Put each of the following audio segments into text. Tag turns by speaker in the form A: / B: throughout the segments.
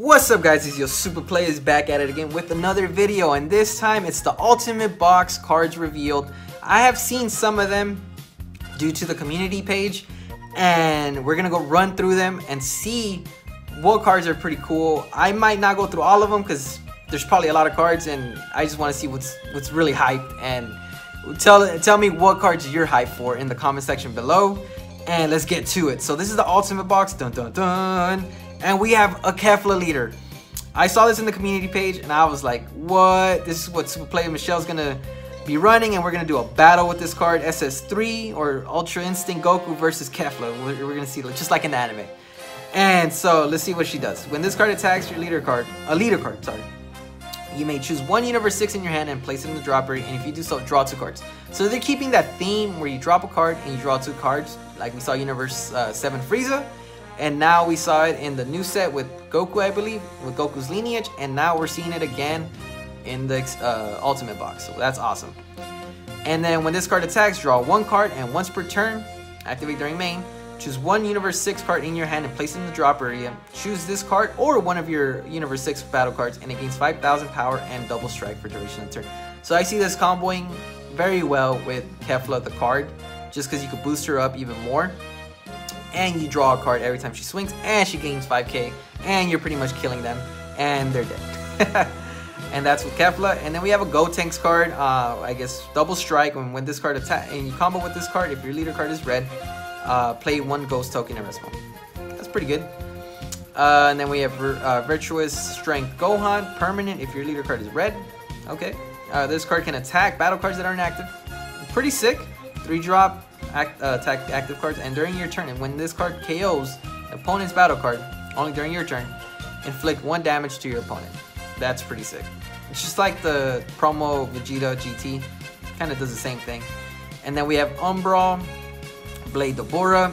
A: What's up guys, it's your Super Players back at it again with another video, and this time it's the Ultimate Box cards revealed. I have seen some of them due to the community page, and we're gonna go run through them and see what cards are pretty cool. I might not go through all of them because there's probably a lot of cards, and I just want to see what's really hyped. And tell me what cards you're hyped for in the comment section below, and let's get to it. So this is the Ultimate Box, dun dun dun. And we have a Kefla leader. I saw this in the community page and I was like, what? This is what Super Player Michelle's gonna be running, and we're gonna do a battle with this card, SS3 or Ultra Instinct Goku versus Kefla. We're gonna see just like in the anime. And so let's see what she does. When this card attacks your leader card, you may choose one Universe 6 in your hand and place it in the drop area, and if you do so, draw 2 cards. So they're keeping that theme where you drop a card and you draw 2 cards, like we saw Universe 7 Frieza. And now we saw it in the new set with Goku, I believe, with Goku's lineage, and now we're seeing it again in the Ultimate Box, so that's awesome. And then when this card attacks, draw 1 card, and once per turn, activate during main, choose one Universe 6 card in your hand and place it in the drop area. Choose this card or one of your Universe 6 battle cards, and it gains 5,000 power and double strike for duration of the turn. So I see this comboing very well with Kefla the card, just because you could boost her up even more. And you draw a card every time she swings, and she gains 5k, and you're pretty much killing them, and they're dead. And that's with Kefla. And then we have a Gotenks card, I guess double strike. When this card attacks, and you combo with this card, if your leader card is red, play 1 ghost token in respawn. That's pretty good. And then we have Virtuous Strength Gohan, permanent if your leader card is red. Okay. This card can attack battle cards that aren't active. Pretty sick. 3-drop. Attack active cards, and during your turn, and when this card KOs the opponent's battle card, only during your turn, inflict 1 damage to your opponent. That's pretty sick. It's just like the promo Vegeta GT, kind of does the same thing. And then we have Umbral, Blade Deborah,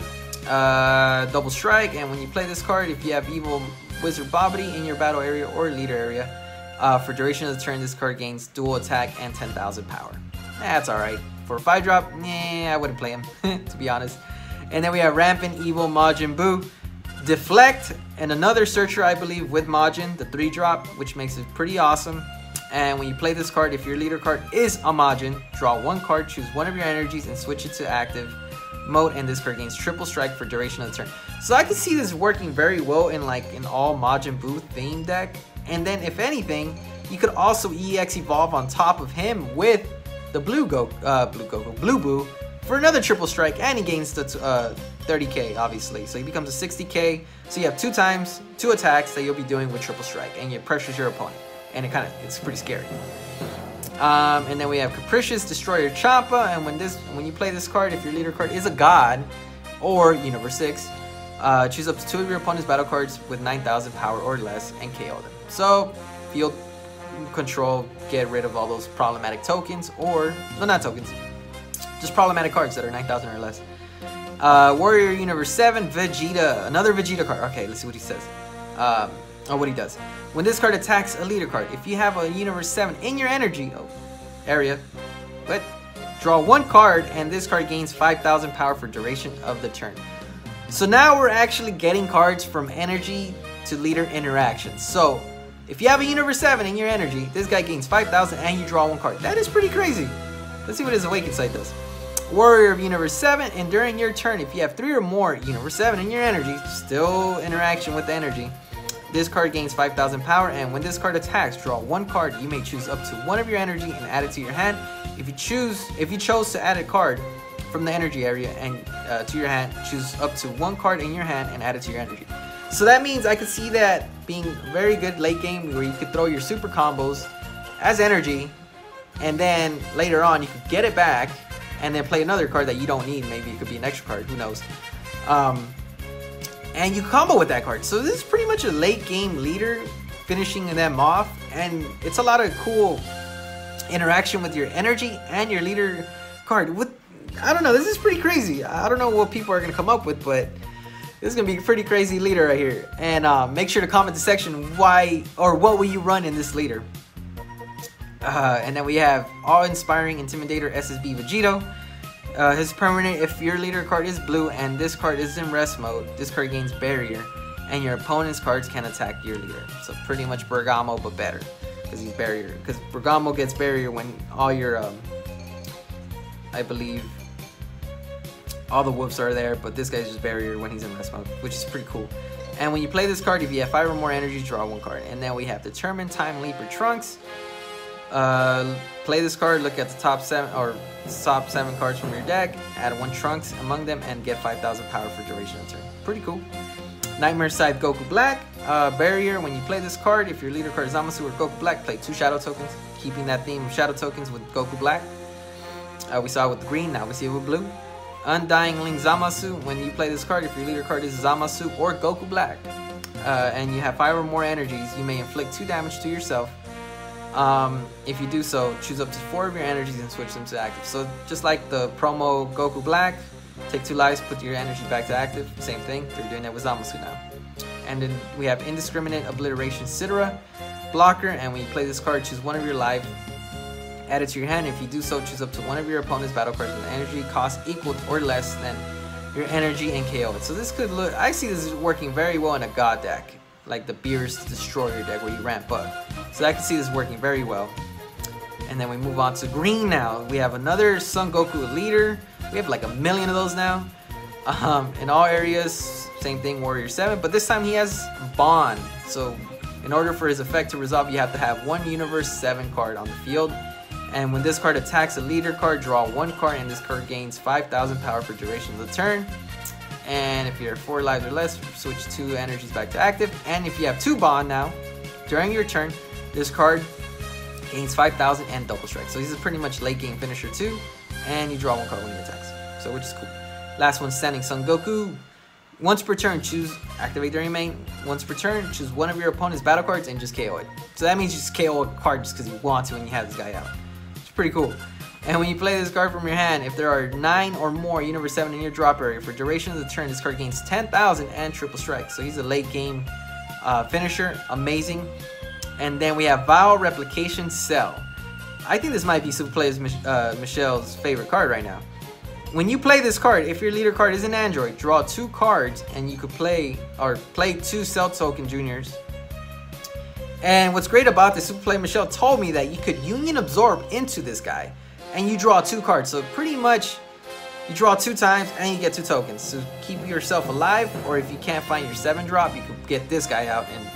A: double strike, and when you play this card, if you have Evil Wizard Bobbity in your battle area or leader area, for duration of the turn, this card gains dual attack and 10,000 power. That's alright. For a 5-drop, I wouldn't play him, to be honest. And then we have Rampant Evil Majin Buu, Deflect, and another Searcher, I believe, with Majin, the 3-drop, which makes it pretty awesome. And when you play this card, if your leader card is a Majin, draw 1 card, choose one of your energies, and switch it to active mode, and this card gains triple strike for duration of the turn. So I can see this working very well in like an all Majin Buu theme deck. And then if anything, you could also EX evolve on top of him with the Blue Buu for another triple strike, and he gains the 30k obviously, so he becomes a 60k. So you have 2 attacks that you'll be doing with triple strike, and it pressures your opponent, and it's pretty scary. And then we have Capricious Destroyer Champa, and when you play this card, if your leader card is a god or Universe 6, choose up to 2 of your opponent's battle cards with 9,000 power or less and KO them. So field control, get rid of all those problematic tokens, or no, not tokens, just problematic cards that are 9,000 or less. Warrior Universe 7 Vegeta, another Vegeta card. Okay, let's see what he says, or what he does. When this card attacks a leader card, if you have a Universe 7 in your energy area, but draw 1 card, and this card gains 5,000 power for duration of the turn. So now we're actually getting cards from energy to leader interactions. So if you have a Universe 7 in your energy, this guy gains 5,000 and you draw 1 card. That is pretty crazy. Let's see what his Awakened Sight does. Warrior of Universe 7, and during your turn, if you have 3 or more Universe 7 in your energy, still interaction with the energy, this card gains 5,000 power, and when this card attacks, draw 1 card. You may choose up to 1 of your energy and add it to your hand. If you chose to add a card from the energy area and to your hand, choose up to 1 card in your hand and add it to your energy. So that means I could see that being very good late game, where you could throw your super combos as energy, and then later on you could get it back and then play another card that you don't need. Maybe it could be an extra card, who knows. And you combo with that card. So this is pretty much a late game leader, finishing them off, and it's a lot of cool interaction with your energy and your leader card. I don't know, this is pretty crazy. I don't know what people are going to come up with, but this is going to be a pretty crazy leader right here. And make sure to comment in the section why or what will you run in this leader. And then we have Awe-Inspiring Intimidator SSB Vegito. His permanent, if your leader card is blue and this card is in rest mode, this card gains barrier. and your opponent's cards can attack your leader. So pretty much Bergamo, but better, because he's barrier. Because Bergamo gets barrier when all your, I believe, all the wolves are there, but this guy's just barrier when he's in rest mode, which is pretty cool. And when you play this card, if you have 5 or more energies, draw 1 card. And then we have Determine, Time, Leap, or Trunks. Play this card, look at the top 7 cards from your deck, add 1 Trunks among them, and get 5,000 power for duration of turn. Pretty cool. Nightmare Scythe, Goku Black. Barrier, when you play this card, if your leader card is Zamasu or Goku Black, play 2 shadow tokens, keeping that theme of shadow tokens with Goku Black. We saw it with green, now we see it with blue. Undying Link Zamasu, when you play this card, if your leader card is Zamasu or Goku Black, and you have 5 or more energies, you may inflict 2 damage to yourself. If you do so, choose up to 4 of your energies and switch them to active. So just like the promo Goku Black, take 2 lives, put your energy back to active, same thing, they're doing that with Zamasu now. And then we have Indiscriminate Obliteration Sidra, blocker, and when you play this card, choose 1 of your life, add it to your hand. If you do so, choose up to 1 of your opponent's battle cards with energy cost equal or less than your energy and KO it. So this could look, I see this working very well in a God deck, like the Beer's Destroyer deck where you ramp up. So I can see this working very well. And then we move on to green now. We have another Son Goku leader. We have like 1 million of those now. In all areas, same thing, Warrior 7, but this time he has Bond. So in order for his effect to resolve, you have to have 1 Universe 7 card on the field. And when this card attacks a leader card, draw 1 card, and this card gains 5,000 power for duration of the turn. And if you're 4 lives or less, switch 2 energies back to active. And if you have 2 Bond now, during your turn, this card gains 5,000 and double strike. So this is pretty much late game finisher too. And you draw 1 card when he attacks. So which is cool. Last one, Standing Son Goku. Once per turn, choose activate during main. Once per turn, choose 1 of your opponent's battle cards and just KO it. So that means you just KO a card just because you want to when you have this guy out. Pretty cool. And when you play this card from your hand, if there are 9 or more Universe 7 in your drop area, for duration of the turn, this card gains 10,000 and triple strike. So he's a late game finisher. Amazing. And then we have Vile Replication Cell. I think this might be Super Players Michelle's favorite card right now. When you play this card, if your leader card is an android, draw 2 cards and you could play 2 Cell Token Juniors. And what's great about this, Super Player Michelle told me that you could Union Absorb into this guy and you draw 2 cards. So pretty much you draw 2 times and you get 2 tokens. So keep yourself alive, or if you can't find your 7 drop, you could get this guy out and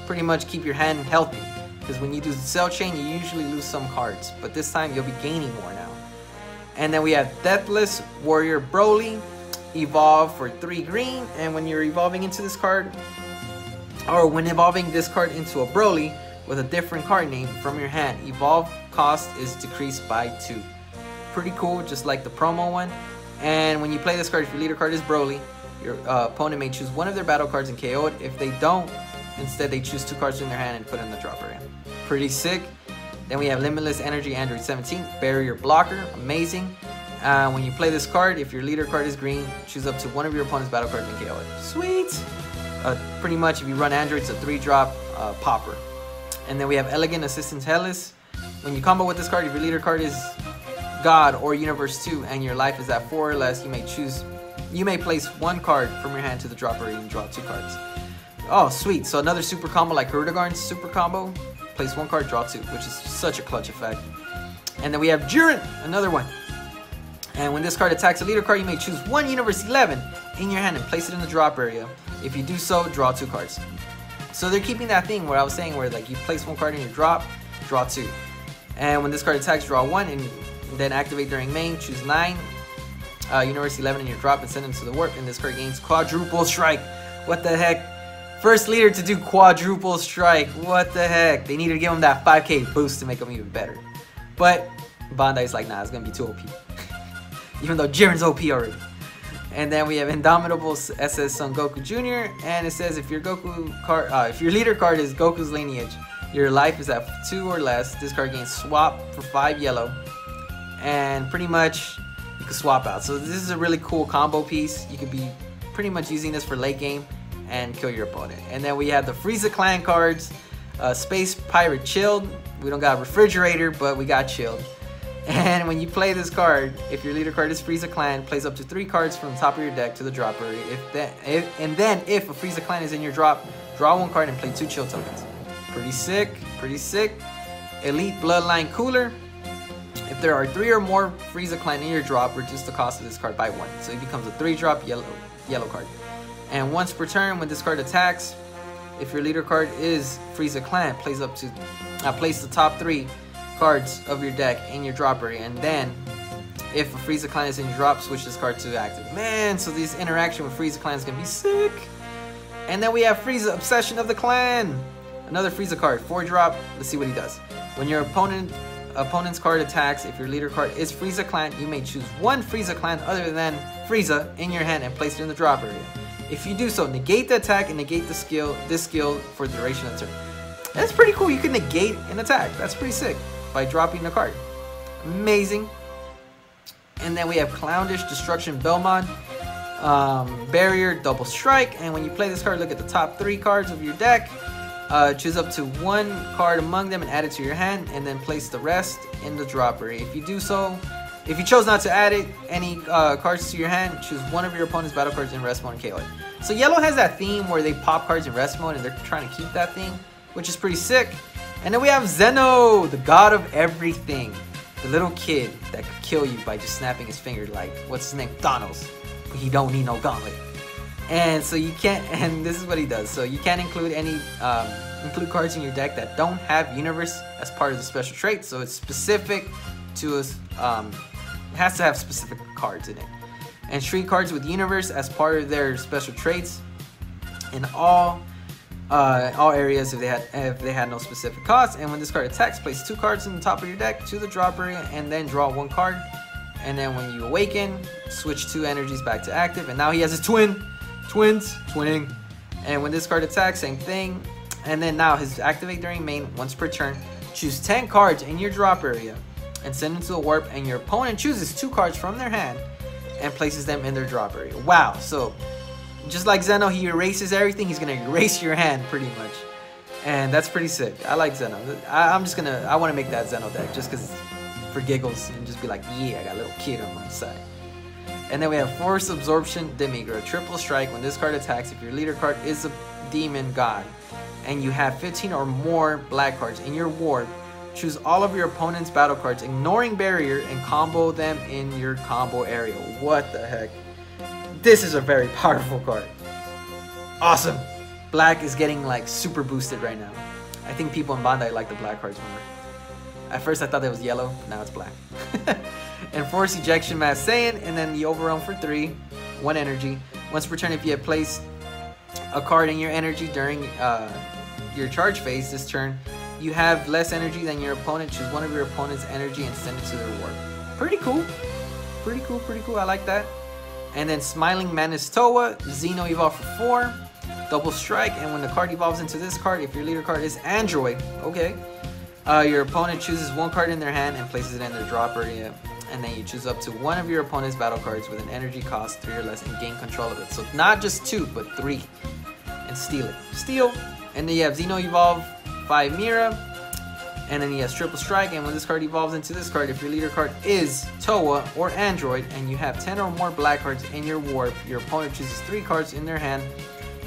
A: pretty much keep your hand healthy. Because when you do Cell Chain, you usually lose some cards, but this time you'll be gaining more now. And then we have Deathless Warrior Broly, evolve for 3 green, and when you're evolving into this card, or when evolving this card into a Broly with a different card name from your hand, evolve cost is decreased by 2. Pretty cool, just like the promo one. And when you play this card, if your leader card is Broly, your opponent may choose 1 of their battle cards and KO it. If they don't, instead they choose 2 cards in their hand and put it in the drop area. Pretty sick. Then we have Limitless Energy Android 17, Barrier Blocker, amazing. When you play this card, if your leader card is green, choose up to 1 of your opponent's battle cards and KO it. Sweet! Pretty much if you run androids, a 3-drop popper. And then we have Elegant Assistance Hellas. When you combo with this card, if your leader card is God or Universe 2 and your life is at 4 or less, you may place 1 card from your hand to the drop area and draw 2 cards. Oh sweet, so another super combo like Hurdigarn's super combo, place 1 card, draw 2, which is such a clutch effect. And then we have Jiren, another one. And when this card attacks a leader card, you may choose 1 Universe 11 in your hand and place it in the drop area. If you do so, draw 2 cards. So they're keeping that thing where I was saying where like you place 1 card in your drop, draw 2. And when this card attacks, draw 1 and then activate during main, choose 9 Universe 11 in your drop and send them to the warp. And this card gains quadruple strike. What the heck? First leader to do quadruple strike. What the heck? They needed to give him that 5k boost to make him even better. But Bandai's like, nah, it's gonna be too OP. Even though Jiren's OP already. And then we have Indomitable SS Son Goku Jr. And it says if your leader card is Goku's lineage, your life is at 2 or less. This card gains swap for 5 yellow. And pretty much you can swap out. So this is a really cool combo piece. You could be pretty much using this for late game and kill your opponent. And then we have the Frieza Clan cards. Space Pirate Chilled. We don't got Refrigerator, but we got Chilled. And when you play this card, if your leader card is Frieza Clan, plays up to 3 cards from the top of your deck to the drop area. If a Frieza Clan is in your drop, draw 1 card and play 2 chill tokens. Pretty sick, pretty sick. Elite Bloodline Cooler. If there are 3 or more Frieza Clan in your drop, reduce the cost of this card by 1. So it becomes a 3-drop yellow card. And once per turn, when this card attacks, if your leader card is Frieza Clan, place the top 3 cards of your deck in your drop area, and then if a Frieza Clan is in your drop, switch this card to active. Man, so this interaction with Frieza Clan is gonna be sick. And then we have Frieza Obsession of the Clan. Another Frieza card, 4-drop. Let's see what he does. When your opponent's card attacks, if your leader card is Frieza Clan, you may choose 1 Frieza Clan other than Frieza in your hand and place it in the drop area. If you do so, negate the attack and negate this skill for the duration of the turn. That's pretty cool. You can negate an attack. That's pretty sick by dropping a card. Amazing. And then we have Clowndish Destruction Belmont. Barrier, Double Strike. And when you play this card, look at the top 3 cards of your deck. Choose up to 1 card among them and add it to your hand, and then place the rest in the drop area. If you do so, if you chose not to add any cards to your hand, choose 1 of your opponent's battle cards in rest mode and KO it. So yellow has that theme where they pop cards in rest mode and they're trying to keep that theme, which is pretty sick. And then we have Zeno, the god of everything. The little kid that could kill you by just snapping his finger like, what's his name? Thanos. He don't need no gauntlet. And so you can't, and this is what he does. So you can't include any, include cards in your deck that don't have Universe as part of the special trait. So it's specific to us, it has to have specific cards in it. And treat cards with Universe as part of their special traits in all areas if they had no specific cost. And when this card attacks, place 2 cards in the top of your deck to the drop area and then draw 1 card. And then when you awaken, switch 2 energies back to active. And now he has his twinning. And when this card attacks, same thing. And then now his activate during main once per turn. Choose 10 cards in your drop area and send them to a warp. And your opponent chooses 2 cards from their hand and places them in their drop area. Wow, so just like Zeno, he erases everything. He's gonna erase your hand pretty much, and that's pretty sick. I like Zeno. I want to make that Zeno deck just because for giggles and just be like, yeah, I got a little kid on my side. And then we have Force Absorption Demigra, triple strike. When this card attacks, if your leader card is a demon god and you have 15 or more black cards in your ward, choose all of your opponent's battle cards, ignoring barrier, and combo them in your combo area. What the heck? This is a very powerful card. Awesome. Black is getting like super boosted right now. I think people in Bandai like the black cards more. At first I thought it was yellow, now it's black. And Force Ejection Mass Saiyan, and then the Overwhelm for 3, 1 energy. Once per turn, if you have placed a card in your energy during your charge phase this turn, you have less energy than your opponent. Choose 1 of your opponent's energy and send it to their ward. Pretty cool. Pretty cool, pretty cool. I like that. And then Smiling Mantis Toa, Xeno Evolve for 4, Double Strike, and when the card evolves into this card, if your leader card is Android, okay, your opponent chooses 1 card in their hand and places it in their drop area, and then you choose up to 1 of your opponent's battle cards with an energy cost 3 or less and gain control of it. So not just 2, but 3, and steal it. Steal, and then you have Xeno Evolve 5 Mira, and then he has Triple Strike, and when this card evolves into this card, if your leader card is Toa or Android, and you have 10 or more black cards in your warp, your opponent chooses 3 cards in their hand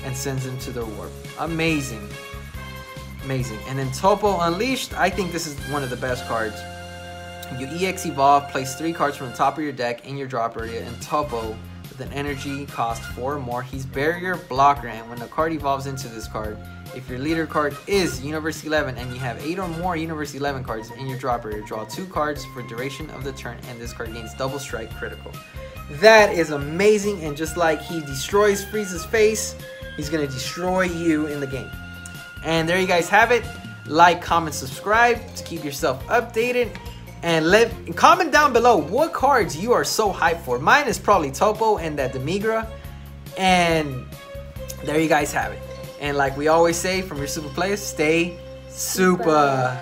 A: and sends them to their warp. Amazing. Amazing. And then Topo Unleashed, I think this is one of the best cards. You EX Evolve, place 3 cards from the top of your deck in your drop area, and Topo, with an energy cost 4 or more, he's Barrier Blocker, and when the card evolves into this card, if your leader card is Universe 11 and you have 8 or more Universe 11 cards in your drop area, draw 2 cards for duration of the turn, and this card gains Double Strike critical. That is amazing, and just like he destroys Frieza's face, he's going to destroy you in the game. And there you guys have it. Like, comment, subscribe to keep yourself updated. And comment down below what cards you are so hyped for. Mine is probably Topo and that Demigra. And there you guys have it. And like we always say from your Super Players, stay super.